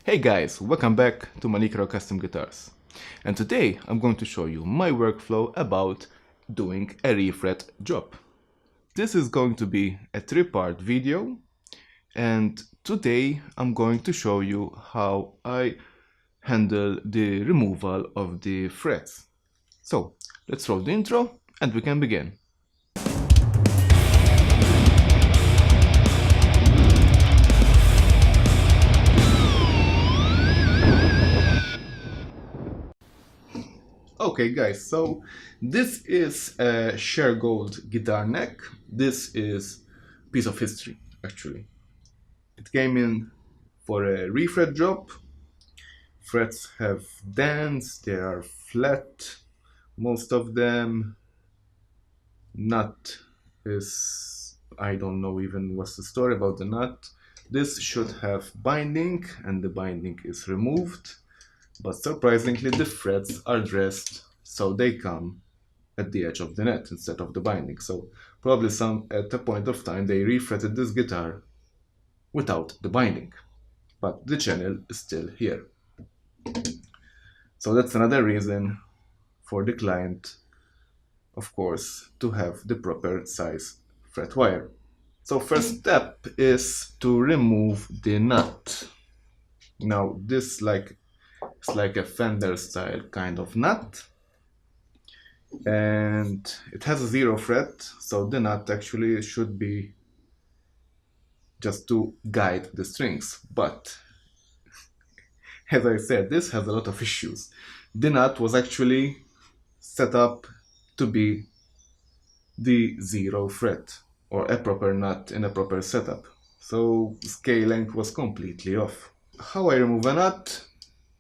Hey guys, welcome back to Manicro Custom Guitars. And today I'm going to show you my workflow about doing a refret job. This is going to be a 3-part video, and today I'm going to show you how I handle the removal of the frets. So let's roll the intro and we can begin. Okay guys, so this is a sheer gold guitar neck. This is a piece of history actually. It came in for a refret job. Frets have dents, they are flat, most of them. Nut is, I don't know even what's the story about the nut. This should have binding and the binding is removed. But surprisingly, the frets are dressed so they come at the edge of the net instead of the binding. So probably at a point of time they refretted this guitar without the binding. But the channel is still here. So that's another reason for the client, of course, to have the proper size fret wire. So first step is to remove the nut. Now this it's like a fender style kind of nut, and it has a 0 fret, so the nut actually should be just to guide the strings. But as I said, this has a lot of issues. The nut was actually set up to be the 0 fret, or a proper nut in a proper setup, so scale length was completely off. How I remove a nut?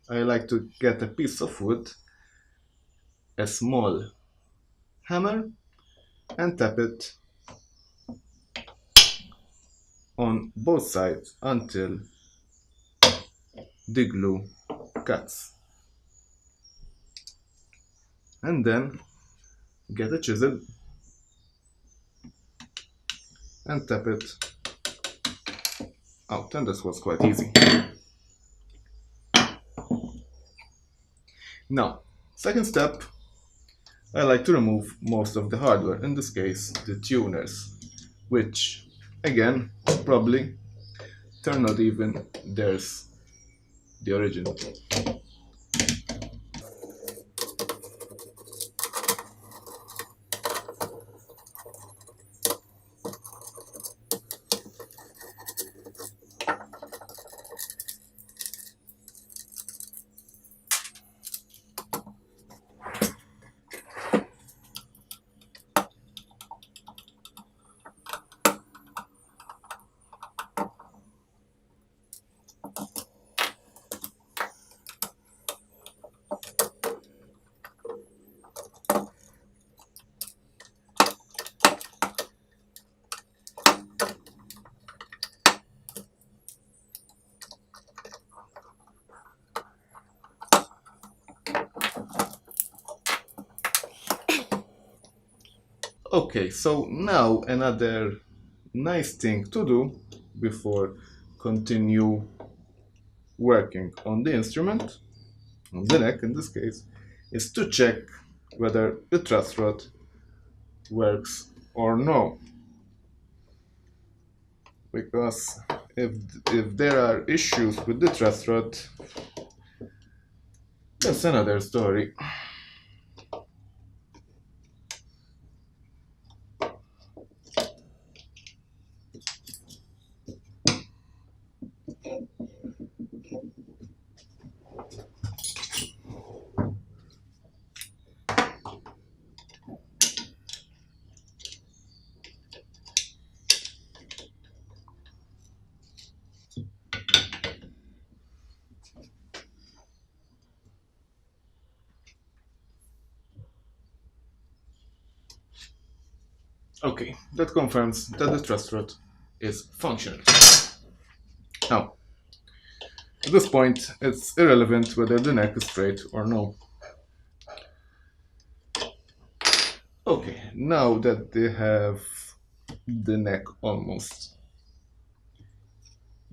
I like to get a piece of wood, a small hammer, and tap it on both sides until the glue cuts. And then get a chisel and tap it out, and this was quite easy. Now, second step, I like to remove most of the hardware, in this case the tuners, which again probably they're not even there's the original. Okay, so now another nice thing to do before continue working on the instrument, on the neck in this case, is to check whether the truss rod works or no. Because if there are issues with the truss rod, that's another story. Okay, that confirms that the truss rod is functional. Now, at this point, it's irrelevant whether the neck is straight or no. Okay, now that they have the neck almost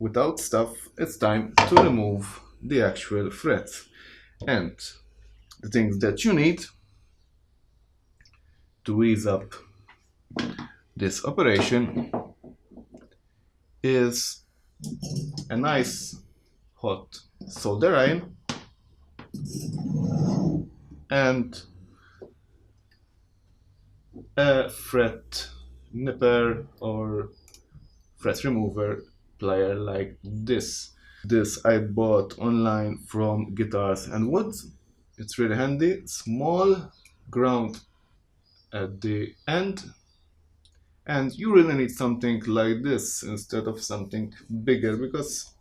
without stuff, it's time to remove the actual frets. And the things that you need to ease up this operation is a nice hot solder iron and a fret nipper or fret remover plier like this. This I bought online from Guitars and Woods. It's really handy, small, ground at the end, and you really need something like this instead of something bigger, because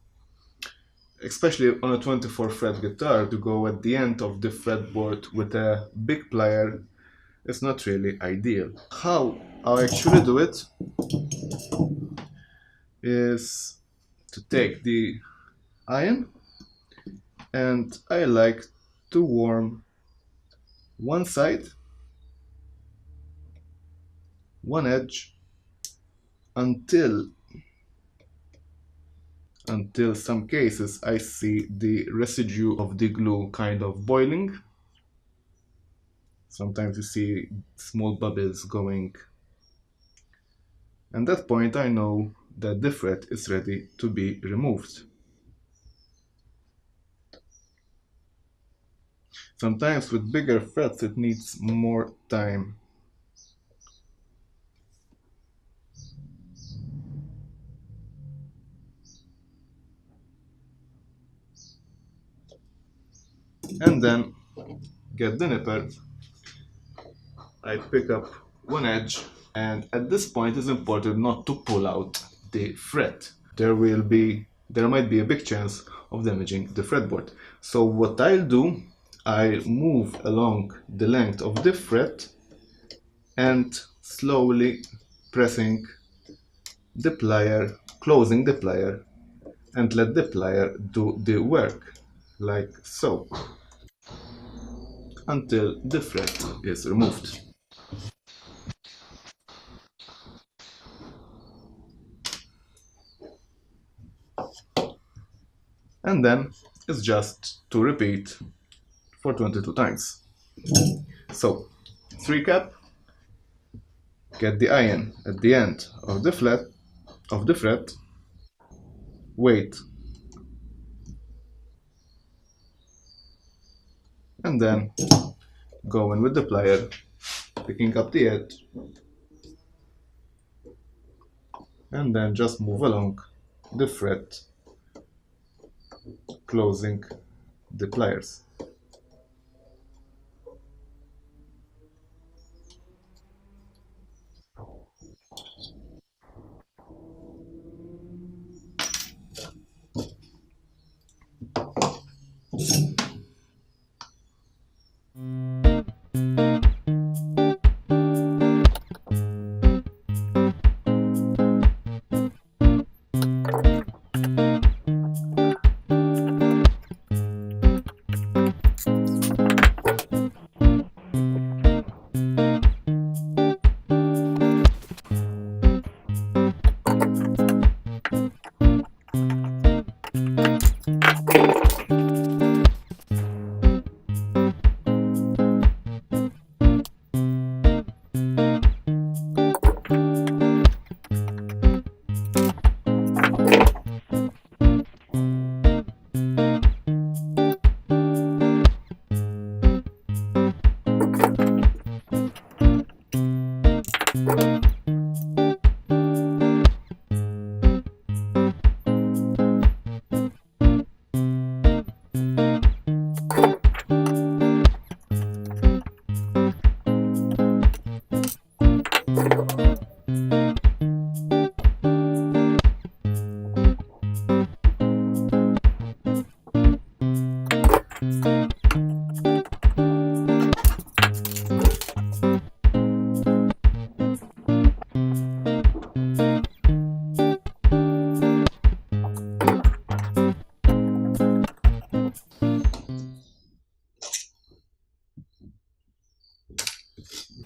especially on a 24 fret guitar, to go at the end of the fretboard with a big plier is not really ideal. How I actually do it is to take the iron, and I like to warm one side, one edge, until some cases I see the residue of the glue kind of boiling. Sometimes you see small bubbles going, and at that point I know that the fret is ready to be removed. Sometimes with bigger frets it needs more time. And then get the nipper. I pick up one edge, and at this point it's important not to pull out the fret. There might be a big chance of damaging the fretboard. So what I'll do, I move along the length of the fret and slowly pressing the plier, closing the plier, and let the plier do the work, like so, until the fret is removed. And then it's just to repeat for 22 times. So, to recap, get the iron at the end of the fret, wait, and then go in with the plier, picking up the edge, and then just move along the fret, closing the pliers.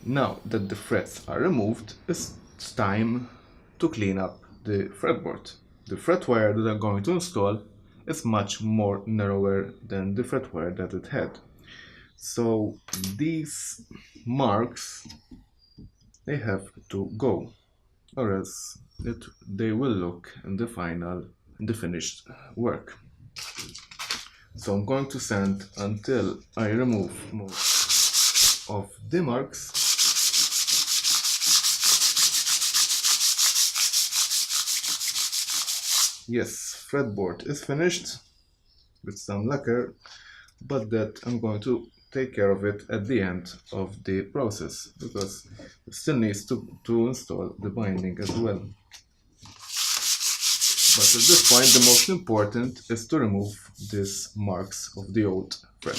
Now that the frets are removed, it's time to clean up the fretboard. the fret wire that I'm going to install is much more narrower than the fret wire that it had. So these marks, they have to go, or else they will look in the finished work. So I'm going to sand until I remove most of the marks. Yes, fretboard is finished with some lacquer, but that I'm going to take care of it at the end of the process, because it still needs to install the binding as well. But at this point, the most important is to remove these marks of the old fret.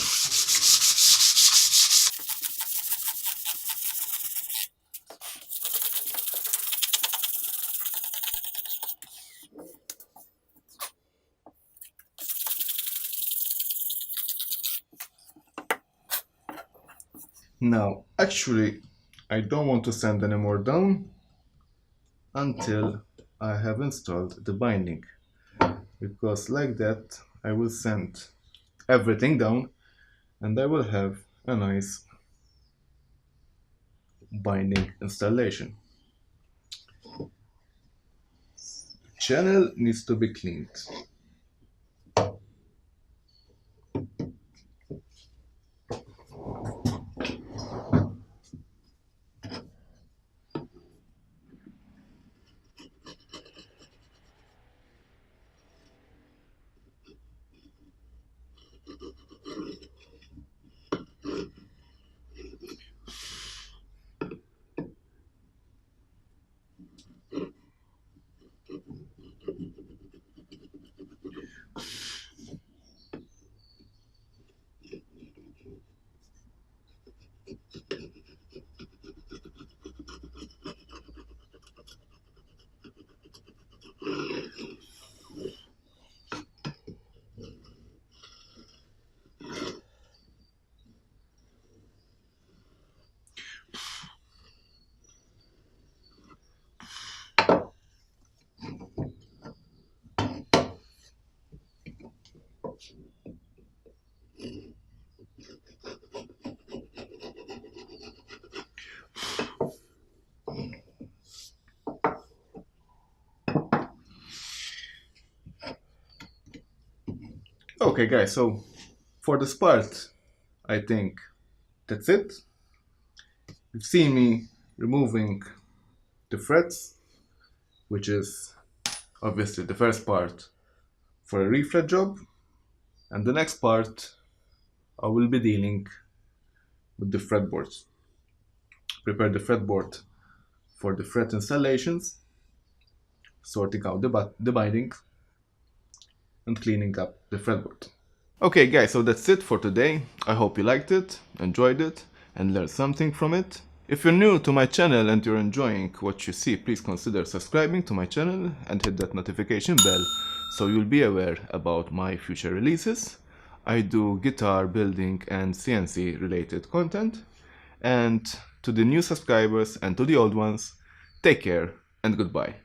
Now, actually, I don't want to sand any more down until I have installed the binding, because like that I will sand everything down and I will have a nice binding installation. Channel needs to be cleaned. Okay guys, so for this part, I think that's it. You've seen me removing the frets, which is obviously the first part for a refret job, and the next part I will be dealing with the fretboards. Prepare the fretboard for the fret installations, sorting out the binding, and cleaning up the fretboard. Okay guys, so that's it for today. I hope you liked it, enjoyed it, and learned something from it. If you're new to my channel and you're enjoying what you see, please consider subscribing to my channel and hit that notification bell so you'll be aware about my future releases. I do guitar building and CNC related content. And to the new subscribers and to the old ones, take care and goodbye.